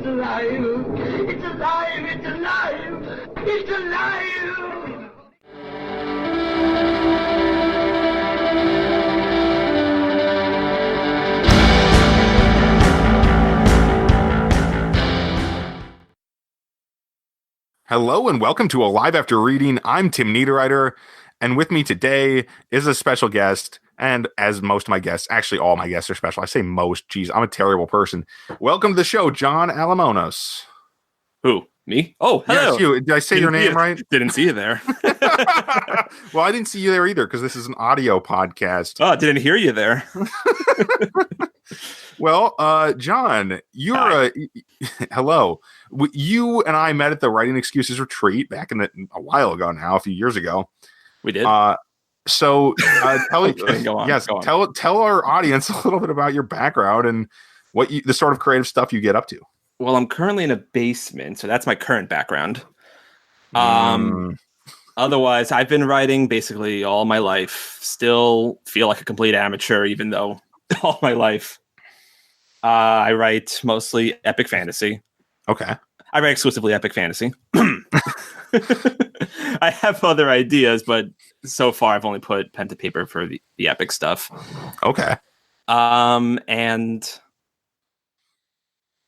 It's alive! It's alive! It's alive! It's alive! Hello and welcome to Alive After Reading. I'm Tim Niederreiter, and with me today is a special guest, and as most of my guests, actually all my guests are special. I say most, geez, I'm a terrible person. Welcome to the show, John Allimonos. Who? Me? Oh, hello. Yes, you. Did I say your name right? Didn't see you there. Well, I didn't see you there either, because this is an audio podcast. Oh, didn't hear you there. Well, John, you're hello. You and I met at the Writing Excuses retreat back in a while ago now, a few years ago. We did. So tell Okay, go on, yes, go on. tell our audience a little bit about your background and the sort of creative stuff you get up to. Well, I'm currently in a basement, so that's my current background. Otherwise, I've been writing basically all my life. Still feel like a complete amateur, even though all my life. I write mostly epic fantasy. Okay. I write exclusively epic fantasy. I have other ideas, but so far I've only put pen to paper for the epic stuff. Okay. And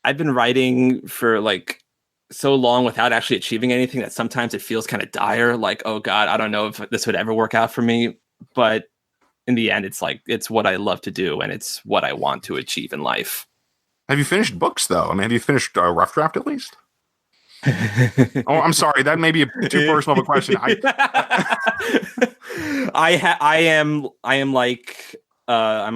I've been writing for like so long without actually achieving anything that sometimes it feels kind of dire. Like, oh God, I don't know if this would ever work out for me. But in the end, it's like, it's what I love to do. And it's what I want to achieve in life. Have you finished books though? I mean, have you finished a rough draft at least? Oh, I'm sorry. That may be too personal of a question. I'm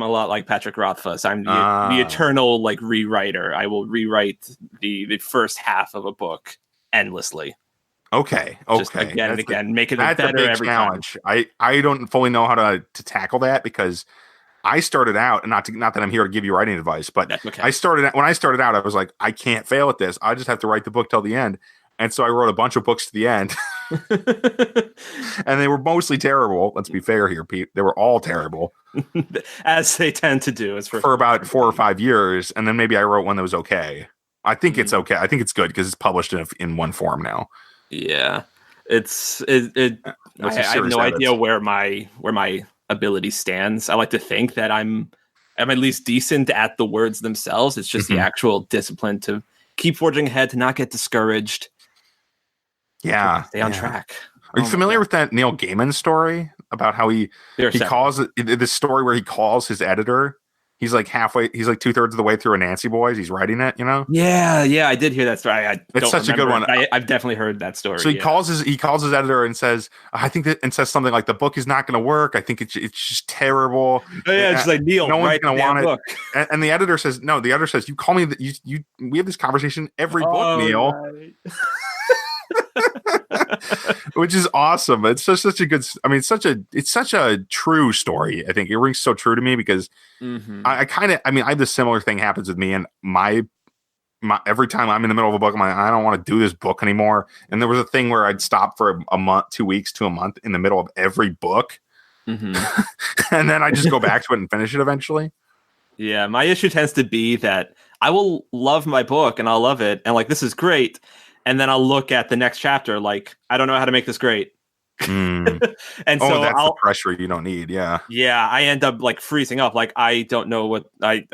a lot like Patrick Rothfuss. I'm the eternal like rewriter. I will rewrite the first half of a book endlessly. Okay. Just again and again, make it better a big every challenge. time. I don't fully know how to tackle that because I started out, and not that I'm here to give you writing advice, but okay. when I started out, I was like, I can't fail at this. I just have to write the book till the end. And so I wrote a bunch of books to the end. And they were mostly terrible. Let's be fair here, Pete. They were all terrible. As they tend to do. For about 4 or 5 years. And then maybe I wrote one that was okay. I think it's okay. I think it's good because it's published in one form now. Yeah. I have no idea where my ability stands. I like to think that I'm at least decent at the words themselves. It's just the actual discipline to keep forging ahead, to not get discouraged. Yeah. Stay on track. Are you familiar with that Neil Gaiman story about how he calls it this story where he calls his editor? He's like 2/3 of the way through a Nancy Boys. He's writing it, you know? Yeah, I did hear that story. It's such a good one. I've definitely heard that story. So he calls his editor and says, and says something like, the book is not going to work. I think it's just terrible. Oh, yeah, it's like, Neil, no one's going to want book. it. And the editor says, no, the editor says, you call me, we have this conversation every book, Neil. Right. Which is awesome. It's such a good. I mean, it's such a true story. I think it rings so true to me because I have this similar thing happens with me, and my every time I'm in the middle of a book, I'm like, I don't want to do this book anymore. And there was a thing where I'd stop for a month, 2 weeks to a month in the middle of every book, and then I just go back to it and finish it eventually. Yeah, my issue tends to be that I will love my book and I'll love it, and like, this is great. And then I'll look at the next chapter like, I don't know how to make this great. And so that's the pressure you don't need. Yeah. Yeah. I end up like freezing up. Like, I don't know what and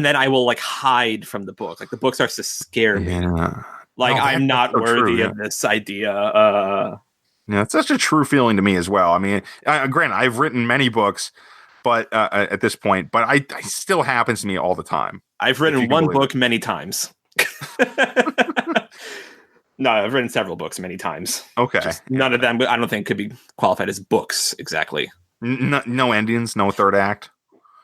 then I will like hide from the book. Like, the book starts to scare me. Yeah. Like, I'm not worthy of this idea. Yeah, it's such a true feeling to me as well. I mean, granted, I've written many books, but at this point, but I still happens to me all the time. I've written one book many times. No, I've written several books many times. Okay. None of them, I don't think, could be qualified as books exactly. No endings, no third act.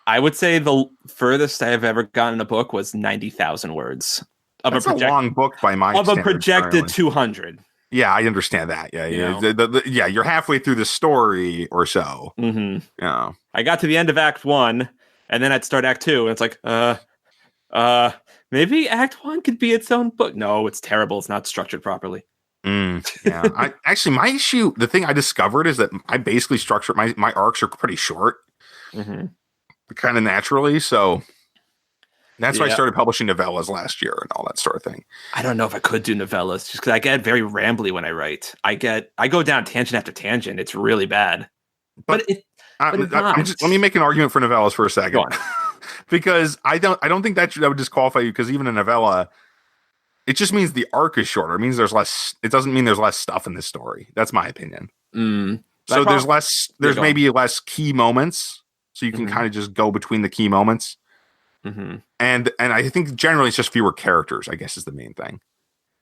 I would say the furthest I've ever gotten in a book was 90,000 words. That's a long book by my standards. Of a projected 200. Yeah, I understand that. Yeah, you're halfway through the story or so. Mm-hmm. Yeah, I got to the end of Act 1, and then I'd start Act 2, and it's like, maybe Act 1 could be its own book. No, it's terrible. It's not structured properly. Yeah, my issue, the thing I discovered is that I basically structure my arcs are pretty short, kind of naturally. So That's why I started publishing novellas last year and all that sort of thing. I don't know if I could do novellas just because I get very rambly when I write. I go down tangent after tangent. It's really bad. But let me make an argument for novellas for a second, because I don't think that would disqualify you, because even a novella, it just means the arc is shorter. It means there's less. It doesn't mean there's less stuff in this story. That's my opinion. So there's less. There's maybe less key moments, so you can kind of just go between the key moments. And I think generally it's just fewer characters, I guess, is the main thing.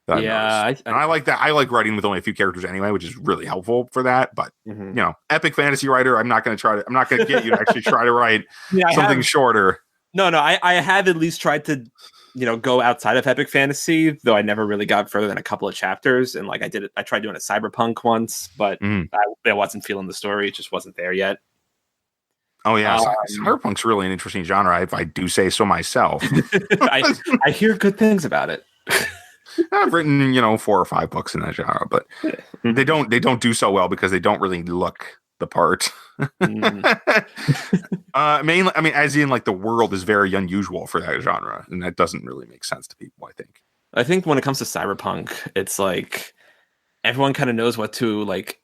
I like that. I like writing with only a few characters anyway, which is really helpful for that. But epic fantasy writer, I'm not going to get you to actually try to write something shorter. No, I have at least tried to, go outside of epic fantasy, though I never really got further than a couple of chapters. And like I tried doing a cyberpunk once, but I wasn't feeling the story. It just wasn't there yet. Oh yeah, cyberpunk's really an interesting genre, if I do say so myself. I hear good things about it. I've written 4 or 5 books in that genre, but they don't do so well because they don't really look the part. Mainly, I mean, as in like the world is very unusual for that genre, and that doesn't really make sense to people. I think when it comes to cyberpunk, it's like everyone kind of knows what to like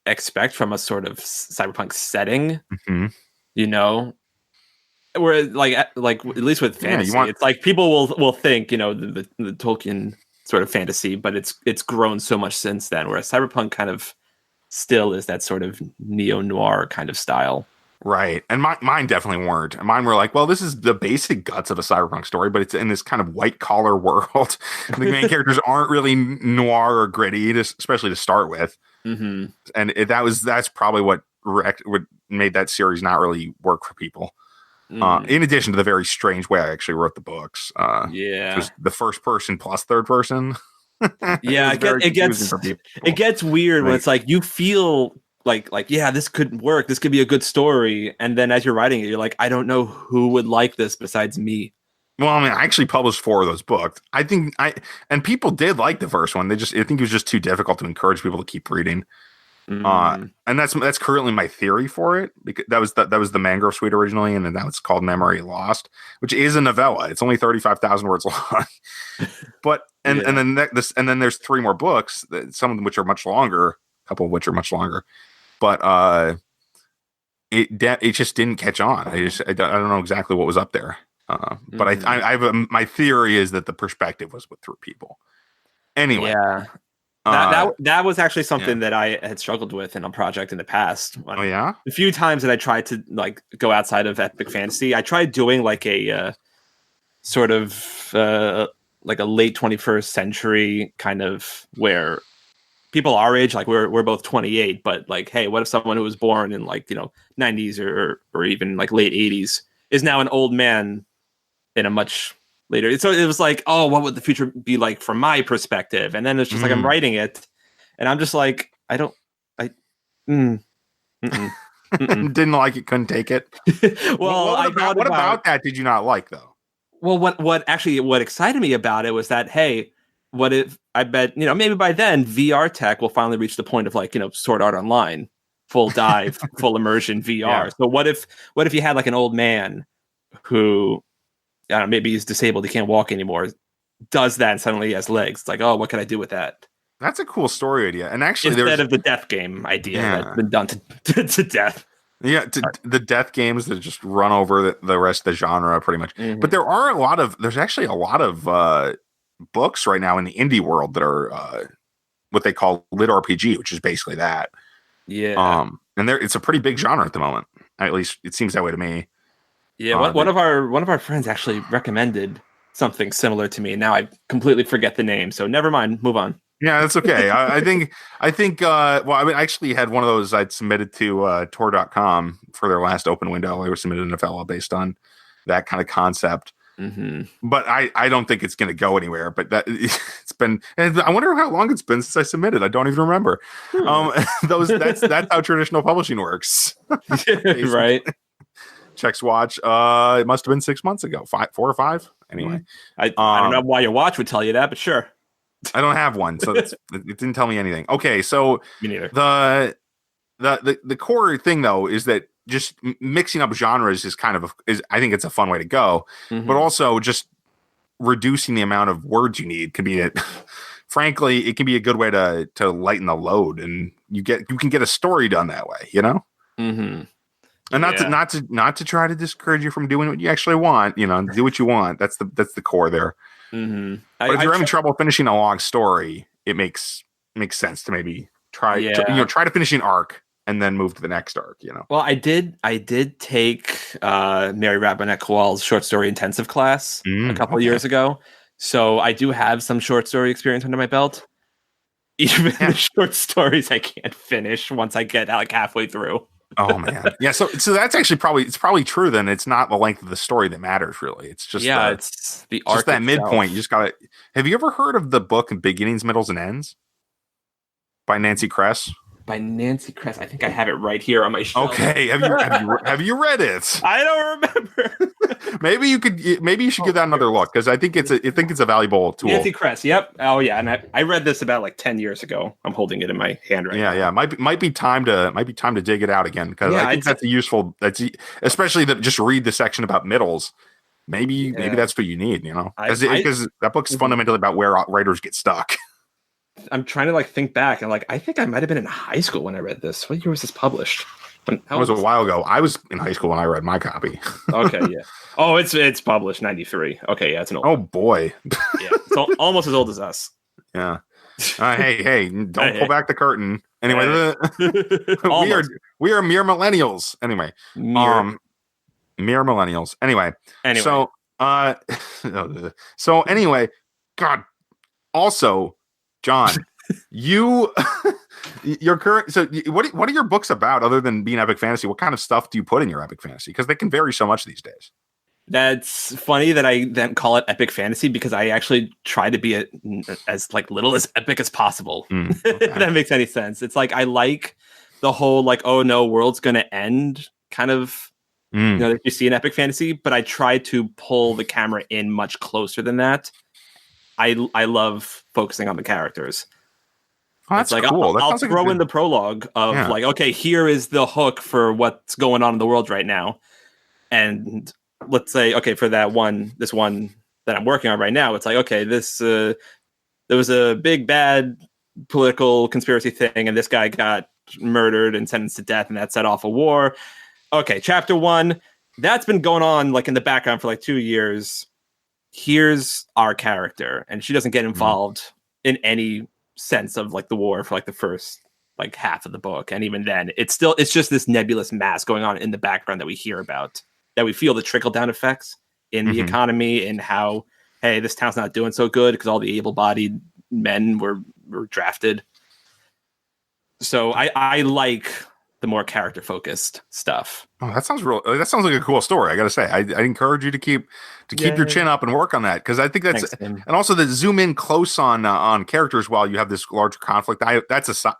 expect from a sort of cyberpunk setting. Where like at least with fantasy, it's like people will think the Tolkien sort of fantasy, but it's grown so much since then. Whereas cyberpunk kind of still is that sort of neo-noir kind of style, right? And mine definitely weren't. Mine were like, well, this is the basic guts of a cyberpunk story, but it's in this kind of white collar world. The main characters aren't really noir or gritty, especially to start with. And that's probably what made that series not really work for people. In addition to the very strange way I actually wrote the books. It was the first person plus third person. It gets weird when it's like you feel like this could work. This could be a good story. And then as you're writing it, you're like, I don't know who would like this besides me. Well, I mean, I actually published 4 of those books. And people did like the first one. I think it was just too difficult to encourage people to keep reading. And that's currently my theory for it, because that was the Mangrove Suite originally, and then that was called Memory Lost, which is a novella. It's only 35,000 words long. But and then there's 3 more books, some of them which are much longer, a couple of which are much longer. But it just didn't catch on. I don't know exactly what was up there. But I have my theory is that the perspective was what threw people. Anyway. Yeah. That was actually something that I had struggled with in a project in the past. Oh yeah, a few times that I tried to like go outside of epic fantasy. I tried doing like a sort of like a late 21st century kind of where people our age, like we're both 28, but like, hey, what if someone who was born in like 90s or even like late 80s is now an old man in a much later. So it was like, oh, what would the future be like from my perspective? And then it's just like I'm writing it, and I'm just like, didn't like it, couldn't take it. Well, what about that did you not like though? Well, what excited me about it was that, hey, what if I bet maybe by then VR tech will finally reach the point of like Sword Art Online, full dive, full immersion VR. Yeah. So what if you had like an old man who, I don't know, maybe he's disabled, he can't walk anymore, does that and suddenly he has legs. It's like, oh, what can I do with that? That's a cool story idea. And actually, instead of the death game idea that's been done to death. Yeah, the death games that just run over the rest of the genre pretty much. But there's actually a lot of books right now in the indie world that are what they call lit RPG, which is basically that. Yeah. And it's a pretty big genre at the moment. At least it seems that way to me. Yeah, one of our friends actually recommended something similar to me. Now I completely forget the name, so never mind. Move on. Yeah, that's okay. I think. Well, I actually had one of those I'd submitted to Tor.com for their last open window. They submitted a novella based on that kind of concept. But I don't think it's going to go anywhere. But it's been. And I wonder how long it's been since I submitted. I don't even remember. That's how traditional publishing works. Right. Checks watch. It must have been 6 months ago. 4 or 5. Anyway, I don't know why your watch would tell you that, but sure. I don't have one, so it didn't tell me anything. Okay, so me neither. The core thing though is that just mixing up genres is I think it's a fun way to go, but also just reducing the amount of words you need can be frankly, it can be a good way to lighten the load, and you can get a story done that way, you know? Mm-hmm. And not to try to discourage you from doing what you actually want, you know, do what you want. That's the core there. Mm-hmm. But if you're having trouble finishing a long story, it makes sense to maybe try to finish an arc and then move to the next arc, you know. Well, I did take Mary Rabinette Kowal's short story intensive class a couple years ago. So I do have some short story experience under my belt. Even the short stories I can't finish once I get like halfway through. Oh man. Yeah, so that's actually probably true then. It's not the length of the story that matters really. It's just it's the arc, just that itself. midpoint. You just got to. Have you ever heard of the book Beginnings, Middles and Ends by Nancy Kress? By Nancy Kress. I think I have it right here on my shelf. Okay, have you read it? I don't remember. Maybe you should give that another look, because I think it's a valuable tool. Nancy Kress. Yep. Oh yeah, and I read this about like 10 years ago. I'm holding it in my hand right now. Yeah. Might be time to dig it out again, because I think that's a useful. Especially just read the section about middles. Maybe that's what you need. You know, because that book's fundamentally about where writers get stuck. I'm trying to like think back, and like I think I might have been in high school when I read this. What year was this published? That was a while ago. I was in high school when I read my copy. Okay, yeah. Oh, it's published 93. Okay, yeah, it's an old. Oh boy. Yeah, it's almost as old as us. Yeah. Hey, don't pull back the curtain. Anyway, we are mere millennials. Anyway, mere millennials. Anyway. So anyway, God. Also, John, your current. So, what are your books about other than being epic fantasy? What kind of stuff do you put in your epic fantasy? Because they can vary so much these days. That's funny that I then call it epic fantasy, because I actually try to be as like little as epic as possible. Okay. If that makes any sense. It's like I like the whole like, oh no, world's gonna end kind of. You know, that you see in epic fantasy, but I try to pull the camera in much closer than that. I love focusing on the characters. Oh, that's like, cool. I'll throw in the prologue of like, okay, here is the hook for what's going on in the world right now. And let's say, okay, for this one that I'm working on right now, it's like, okay, there was a big bad political conspiracy thing, and this guy got murdered and sentenced to death, and that set off a war. Okay, chapter 1, that's been going on like in the background for like 2 years. Here's our character, and she doesn't get involved in any sense of like the war for like the first like half of the book, and even then it's just this nebulous mass going on in the background that we hear about, that we feel the trickle down effects in the economy, and how, hey, this town's not doing so good because all the able-bodied men were drafted. So I like the more character-focused stuff. Oh, that sounds like a cool story. I got to say, I encourage you to keep your chin up and work on that, because I think that's and also to zoom in close on characters while you have this larger conflict. I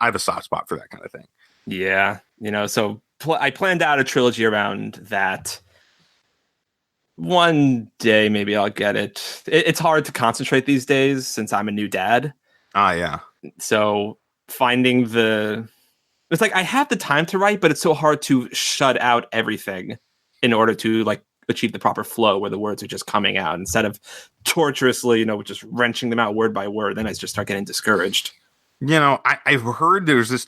have a soft spot for that kind of thing. Yeah, you know, so I planned out a trilogy around that. One day maybe I'll get it. It's hard to concentrate these days since I'm a new dad. Yeah. So finding it's like I have the time to write, but it's so hard to shut out everything in order to like achieve the proper flow where the words are just coming out instead of torturously, you know, just wrenching them out word by word. Then I just start getting discouraged. You know, I've heard there's this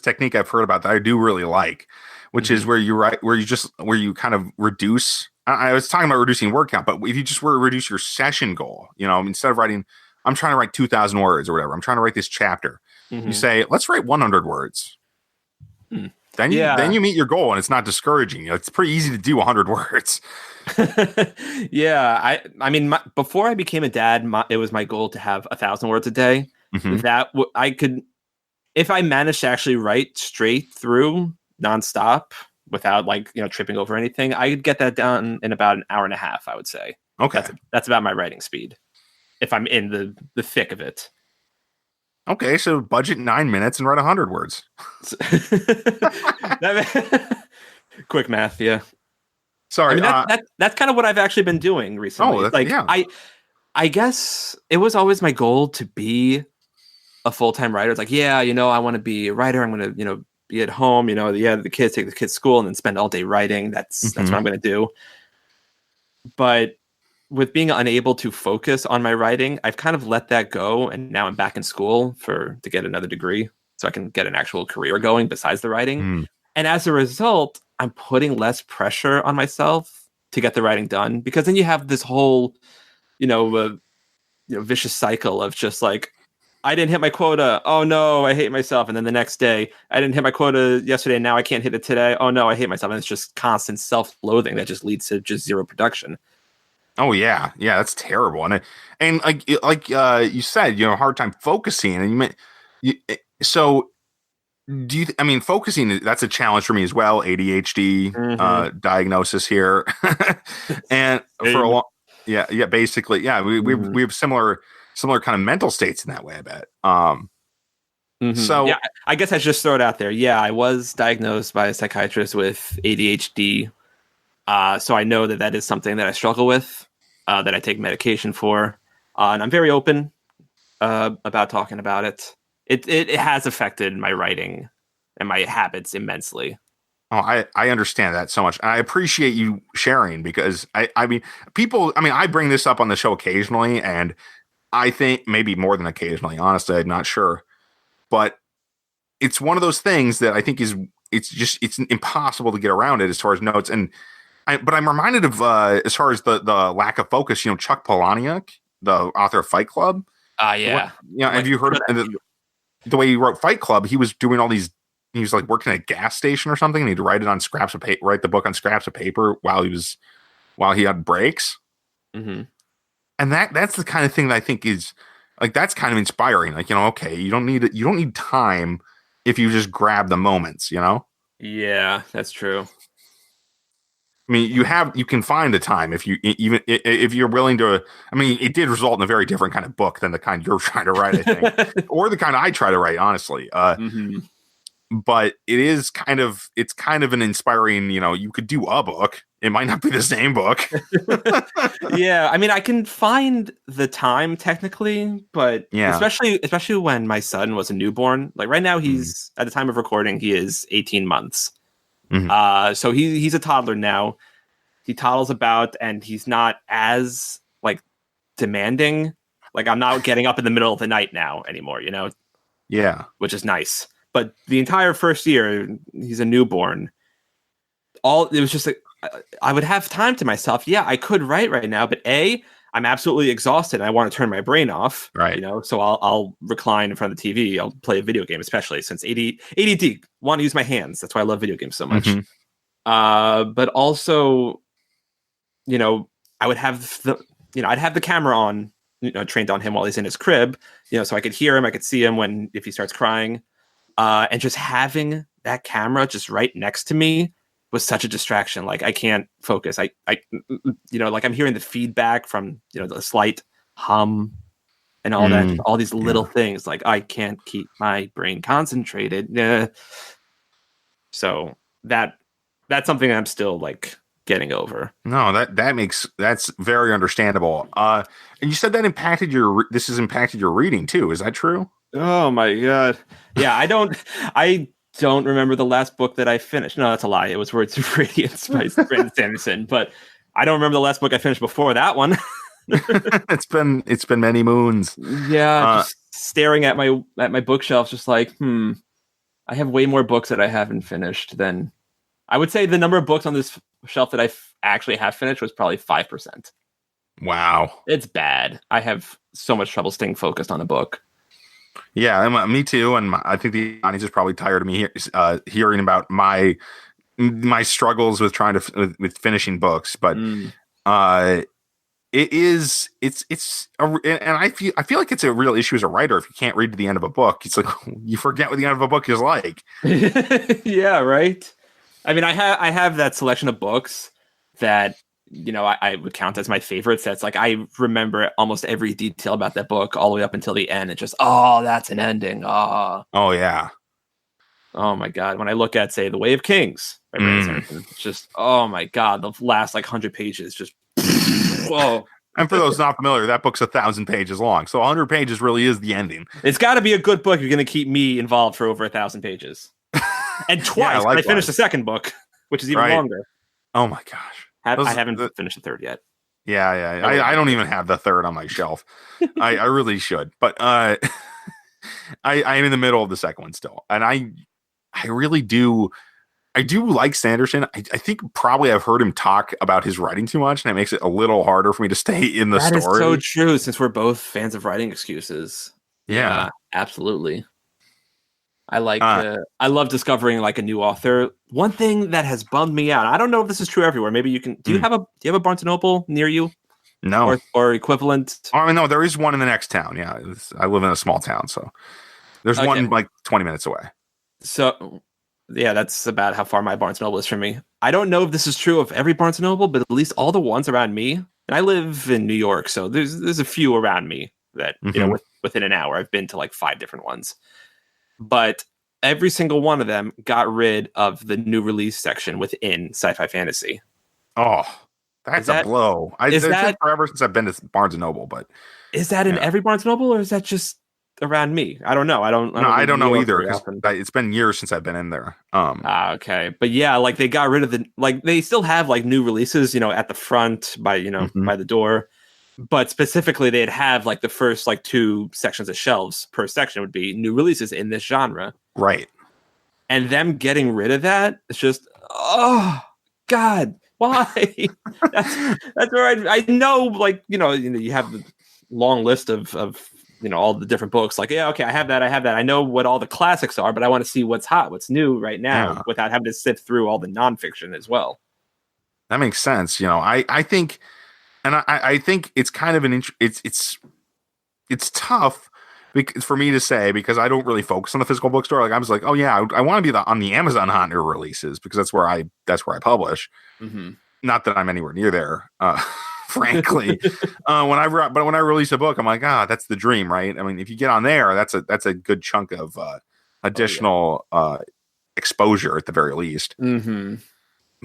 technique I've heard about that I do really like, which is where you kind of reduce. I was talking about reducing word count, but if you just were to reduce your session goal, you know, instead of writing, I'm trying to write 2,000 words or whatever, I'm trying to write this chapter. You say, let's write 100 words. Then you meet your goal, and it's not discouraging. You know, it's pretty easy to do 100 words. Yeah, I mean, before I became a dad, it was my goal to have 1,000 words a day. That I could, if I managed to actually write straight through nonstop without like, you know, tripping over anything, I could get that done in about an hour and a half, I would say. Okay, that's about my writing speed if I'm in the thick of it. Okay, so budget 9 minutes and write 100 words. Quick math, yeah. Sorry, I mean, that's kind of what I've actually been doing recently. I guess it was always my goal to be a full-time writer. It's like, yeah, you know, I want to be a writer. I'm going to, you know, be at home. You know, the kids to school and then spend all day writing. That's what I'm going to do. But with being unable to focus on my writing, I've kind of let that go, and now I'm back in school to get another degree so I can get an actual career going besides the writing. And as a result, I'm putting less pressure on myself to get the writing done, because then you have this whole, vicious cycle of just like, I didn't hit my quota. Oh no, I hate myself. And then the next day, I didn't hit my quota yesterday. Now I can't hit it today. Oh no, I hate myself. And it's just constant self-loathing that just leads to just zero production. Oh yeah, that's terrible. And like you said, hard time focusing. And so do you? I mean, focusing, that's a challenge for me as well. ADHD diagnosis here, and for a long, basically, we have similar kind of mental states in that way, I bet. So yeah, I guess I should just throw it out there. Yeah, I was diagnosed by a psychiatrist with ADHD. So I know that is something that I struggle with, that I take medication for. And I'm very open about talking about it. It has affected my writing and my habits immensely. Oh, I understand that so much. And I appreciate you sharing, because I mean, I bring this up on the show occasionally, and I think maybe more than occasionally, honestly, I'm not sure. But it's one of those things that I think it's impossible to get around it as far as notes. But I'm reminded of, as far as the lack of focus, Chuck Palahniuk, the author of Fight Club. Yeah. Have you heard of the way he wrote Fight Club? He was doing all these, he was like working at a gas station or something, and he'd write it on scraps of paper, write the book on scraps of paper while he had breaks. Mm-hmm. And that's the kind of thing that I think is like, that's kind of inspiring. Like, okay, you don't need time if you just grab the moments, Yeah, that's true. I mean, you can find the time if you're willing to. I mean, it did result in a very different kind of book than the kind you're trying to write, I think, or the kind I try to write, honestly. But it's kind of an inspiring. You could do a book. It might not be the same book. Yeah, I mean, I can find the time technically, but especially when my son was a newborn. Like right now, he's at the time of recording, he is 18 months. So he's a toddler now. He toddles about, and he's not as like demanding. Like I'm not getting up in the middle of the night now anymore, Yeah, which is nice. But the entire first year, he's a newborn. It was just like I would have time to myself. Yeah, I could write right now, but I'm absolutely exhausted. And I want to turn my brain off. Right. So I'll recline in front of the TV. I'll play a video game, especially since ADD, want to use my hands. That's why I love video games so much. But also, I would have I'd have the camera on, trained on him while he's in his crib, so I could hear him, I could see him if he starts crying, and just having that camera just right next to me was such a distraction. Like I can't focus. I like I'm hearing the feedback from, the slight hum and all that, all these little things. Like I can't keep my brain concentrated. So that's something I'm still like getting over. No, that's very understandable. And you said that this has impacted your reading too. Is that true? Oh my God. Yeah. I don't remember the last book that I finished. No, that's a lie. It was Words of Radiance by Brandon Sanderson, but I don't remember the last book I finished before that one. It's been many moons. Yeah, just staring at my bookshelf, just like, I have way more books that I haven't finished than I would say the number of books on this shelf that I actually have finished was probably 5%. Wow. It's bad. I have so much trouble staying focused on a book. Yeah, me too. And I think the audience is probably tired of me hearing about my struggles with trying to with finishing books. But and I feel like it's a real issue as a writer. If you can't read to the end of a book, it's like you forget what the end of a book is like. Yeah, right. I mean, I have that selection of books that I would count as my favorites. That's like, I remember almost every detail about that book all the way up until the end. It's just, that's an ending. Oh yeah. Oh my God. When I look at, say, The Way of Kings by Brandon Sanderson, it's just, oh my God, the last 100 pages just, whoa. And for those not familiar, that book's 1,000 pages long. So 100 pages really is the ending. It's got to be a good book. You're going to keep me involved for over 1,000 pages. And twice, I finished the second book, which is even longer. Oh my gosh. I haven't finished the third yet. Yeah. I don't even have the third on my shelf. I really should, but I'm in the middle of the second one still, and I really do. I do like Sanderson. I think probably I've heard him talk about his writing too much, and it makes it a little harder for me to stay in the story. That is so true, since we're both fans of writing excuses. Yeah, absolutely. I love discovering like a new author. One thing that has bummed me out. I don't know if this is true everywhere. Maybe you can. Do you have a Barnes and Noble near you? No, or equivalent. I mean, no, there is one in the next town. Yeah, I live in a small town, so there's one like 20 minutes away. So, yeah, that's about how far my Barnes and Noble is from me. I don't know if this is true of every Barnes and Noble, but at least all the ones around me. And I live in New York, so there's a few around me that within an hour. I've been to like 5 different ones, but every single one of them got rid of the new release section within Sci-Fi Fantasy. Oh. That's a blow. It's been forever since I've been to Barnes and Noble, but is that in every Barnes and Noble, or is that just around me? I don't know. I don't know either. It's been years since I've been in there. Okay, but yeah, like they got rid of they still have like new releases, at the front by by the door, but specifically they'd have like the first like 2 sections of shelves per section would be new releases in this genre, right? And them getting rid of that, it's just God. Why? That's where I know, like, you have the long list of all the different books. Like, yeah, okay, I have that. I know what all the classics are, but I want to see what's hot, what's new right now, without having to sift through all the nonfiction as well. That makes sense. I think, and I think it's kind of it's tough for me to say, because I don't really focus on the physical bookstore. Like, I was like, oh yeah, I want to be on the Amazon hot new releases, because that's where I publish. Mm-hmm. Not that I'm anywhere near there, frankly. When I release a book, I'm like, that's the dream, right? I mean, if you get on there, that's a good chunk of additional exposure at the very least. Mm-hmm.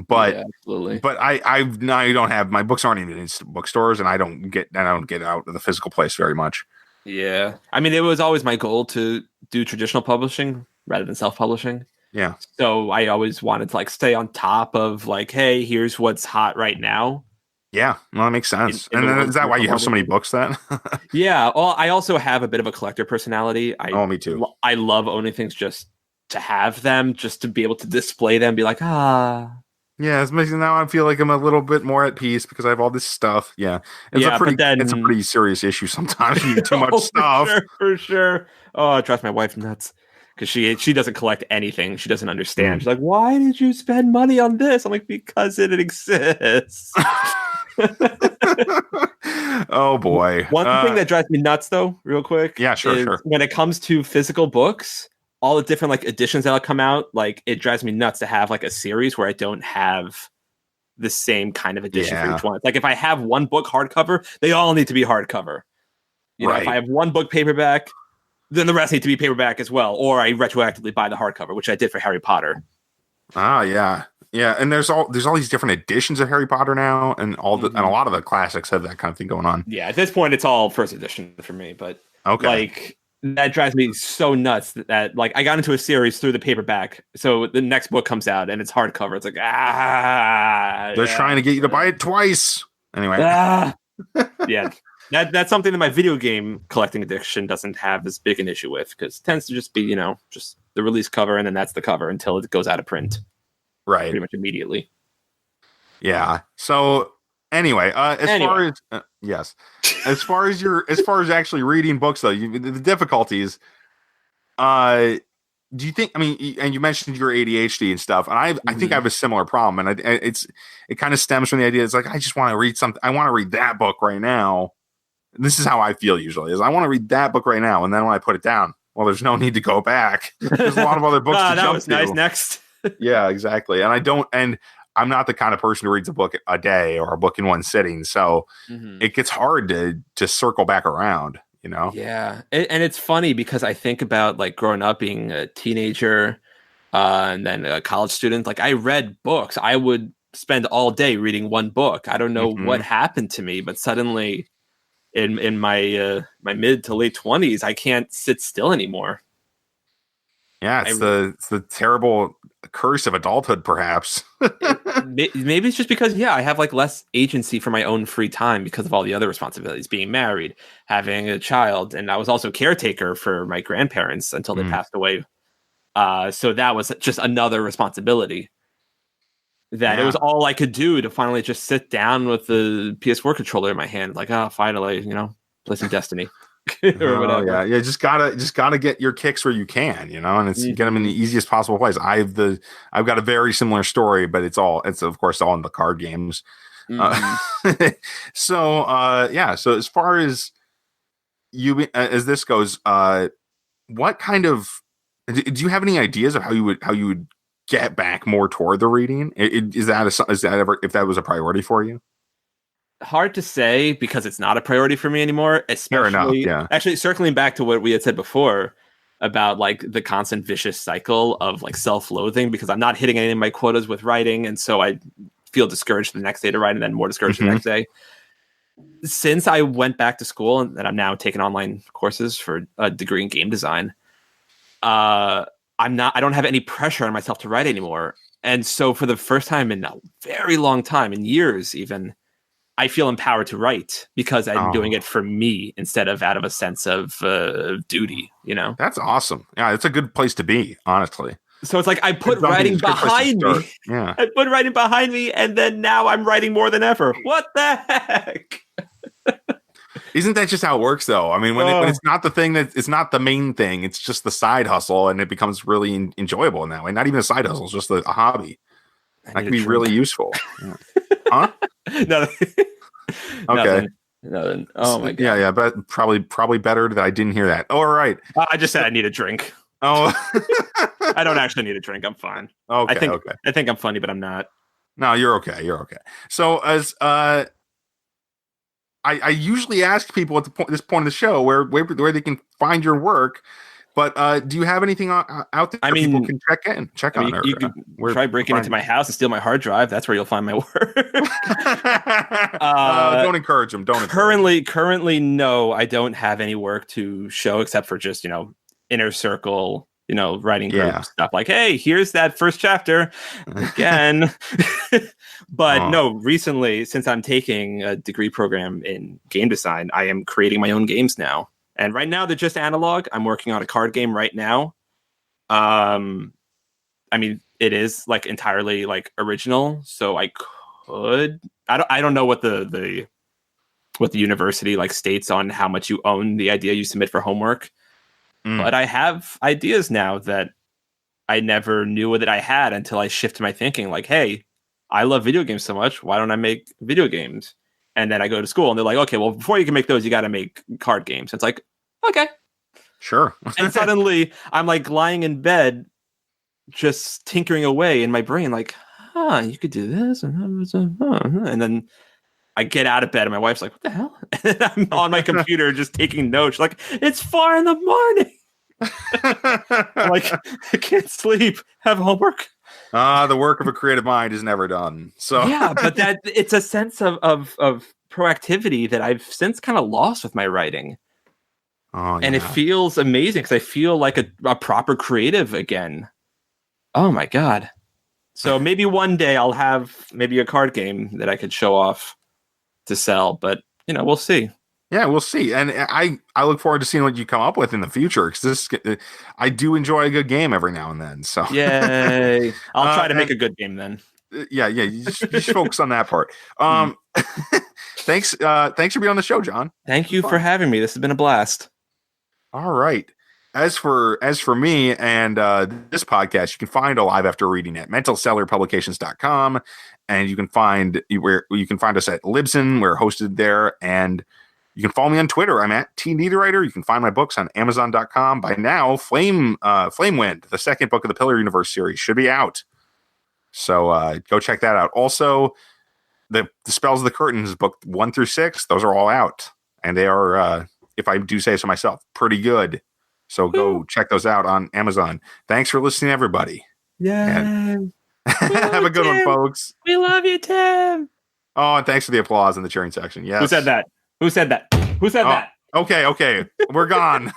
But absolutely. But I don't have, my books aren't even in bookstores, and I don't get out of the physical place very much. Yeah, I mean, it was always my goal to do traditional publishing rather than self-publishing. Yeah. So I always wanted to like stay on top of like, hey, here's what's hot right now. Yeah, well, that makes sense. And then is that why you have so many books then? Yeah. Well, I also have a bit of a collector personality. Me too. I love owning things just to have them, just to be able to display them, be like, Yeah, it's making now I feel like I'm a little bit more at peace because I have all this stuff. Yeah, it's a pretty serious issue sometimes. You need too much stuff. For sure. Oh, I drives my wife nuts because she doesn't collect anything. She doesn't understand. She's like, "Why did you spend money on this?" I'm like, "Because it exists." Oh boy! One thing that drives me nuts, though, real quick. Yeah, sure. When it comes to physical books, all the different like editions that'll come out, like it drives me nuts to have like a series where I don't have the same kind of edition for each one. Like if I have one book hardcover, they all need to be hardcover. You know, if I have one book paperback, then the rest need to be paperback as well. Or I retroactively buy the hardcover, which I did for Harry Potter. Yeah. And there's all these different editions of Harry Potter now, and and a lot of the classics have that kind of thing going on. Yeah, at this point, it's all first edition for me. But like, that drives me so nuts that like I got into a series through the paperback. So the next book comes out and it's hardcover. It's like, they're trying to get you to buy it twice. Anyway. Yeah. That's something that my video game collecting addiction doesn't have as big an issue with, because it tends to just be, just the release cover and then that's the cover until it goes out of print. Right. Pretty much immediately. Yeah. So Anyway, as far as actually reading books, though, the difficulties. Do you think? I mean, and you mentioned your ADHD and stuff, and I think I have a similar problem, and it kind of stems from the idea. It's like I just want to read something. I want to read that book right now. This is how I feel usually. Is I want to read that book right now, and then when I put it down, well, there's no need to go back. There's a lot of other books to jump to. Nice. Next. Yeah, exactly. And I'm not the kind of person who reads a book a day or a book in one sitting. So it gets hard to circle back around, Yeah. And it's funny because I think about like growing up being a teenager and then a college student. Like I read books. I would spend all day reading one book. I don't know what happened to me, but suddenly in my my mid to late 20s, I can't sit still anymore. Yeah, it's the terrible curse of adulthood, perhaps. Maybe it's just because, I have like less agency for my own free time because of all the other responsibilities, being married, having a child, and I was also caretaker for my grandparents until they passed away. So that was just another responsibility that it was all I could do to finally just sit down with the PS4 controller in my hand. Like, finally, play some Destiny. Or whatever. Yeah. Just gotta get your kicks where you can, and it's get them in the easiest possible place. I've got a very similar story, but it's of course all in the card games. So as far as you as this goes, what kind of do you have any ideas of how you would get back more toward the reading? Is that ever, if that was a priority for you? Hard to say because it's not a priority for me anymore. Especially, actually, circling back to what we had said before about like the constant vicious cycle of like self-loathing, because I'm not hitting any of my quotas with writing, and so I feel discouraged the next day to write, and then more discouraged the next day. Since I went back to school and I'm now taking online courses for a degree in game design, I don't have any pressure on myself to write anymore, and so for the first time in a very long time, in years even, I feel empowered to write because I'm doing it for me instead of out of a sense of duty, That's awesome. Yeah, it's a good place to be, honestly. So it's like I put writing behind me. Yeah. I put writing behind me, and then now I'm writing more than ever. What the heck? Isn't that just how it works, though? I mean, when it's not the thing it's not the main thing, it's just the side hustle, and it becomes really enjoyable in that way. Not even a side hustle, it's just a hobby. That can be really useful. Yeah. Huh? No. Okay. Nothing. Oh my god. Yeah, but probably better that I didn't hear that. All right. I just said I need a drink. Oh. I don't actually need a drink. I'm fine. Okay. I think I'm funny, but I'm not. No, you're okay. So as I usually ask people at this point of the show where they can find your work. But do you have anything out there people can check on? You can try breaking into my house and steal my hard drive. That's where you'll find my work. Don't encourage them. Currently, no, I don't have any work to show except for just, inner circle, writing group stuff. Like, hey, here's that first chapter again. But no, recently, since I'm taking a degree program in game design, I am creating my own games now. And right now they're just analog. I'm working on a card game right now. I mean, it is like entirely like original, so I could. I don't know what the university like states on how much you own the idea you submit for homework, but I have ideas now that I never knew that I had until I shifted my thinking. Like, hey, I love video games so much. Why don't I make video games? And then I go to school and they're like, okay, well, before you can make those, you got to make card games. It's like, okay. Sure. And suddenly I'm like lying in bed, just tinkering away in my brain, like, you could do this. And then I get out of bed and my wife's like, what the hell? And I'm on my computer just taking notes. Like, it's 4 a.m. I'm like, I can't sleep. Have homework. The work of a creative mind is never done. So yeah, but that it's a sense of proactivity that I've since kind of lost with my writing. And it feels amazing because I feel like a proper creative again. Oh my god. So maybe one day I'll have maybe a card game that I could show off to sell, but we'll see. Yeah, we'll see. And I look forward to seeing what you come up with in the future, because I do enjoy a good game every now and then. So yay! I'll try to make a good game then. Yeah. You just focus on that part. Thanks for being on the show, John. Thank you for having me. This has been a blast. All right. As for me and this podcast, you can find Alive After Reading at mentalcellarpublications.com, and you can find us at Libsyn. We're hosted there, and you can follow me on Twitter. I'm at TNeitherwriter. You can find my books on Amazon.com. By now, Flamewind, the second book of the Pillar Universe series, should be out. So go check that out. Also, the Spells of the Curtains, book 1 through 6, those are all out. And they are, if I do say so myself, pretty good. So go check those out on Amazon. Thanks for listening, everybody. Yeah. Have a good one, folks. We love you, Tim. Oh, and thanks for the applause in the cheering section. Yes. Who said that? That? Okay. We're gone.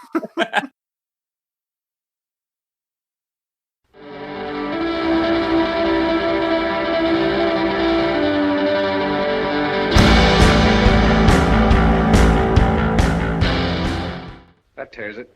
tears it.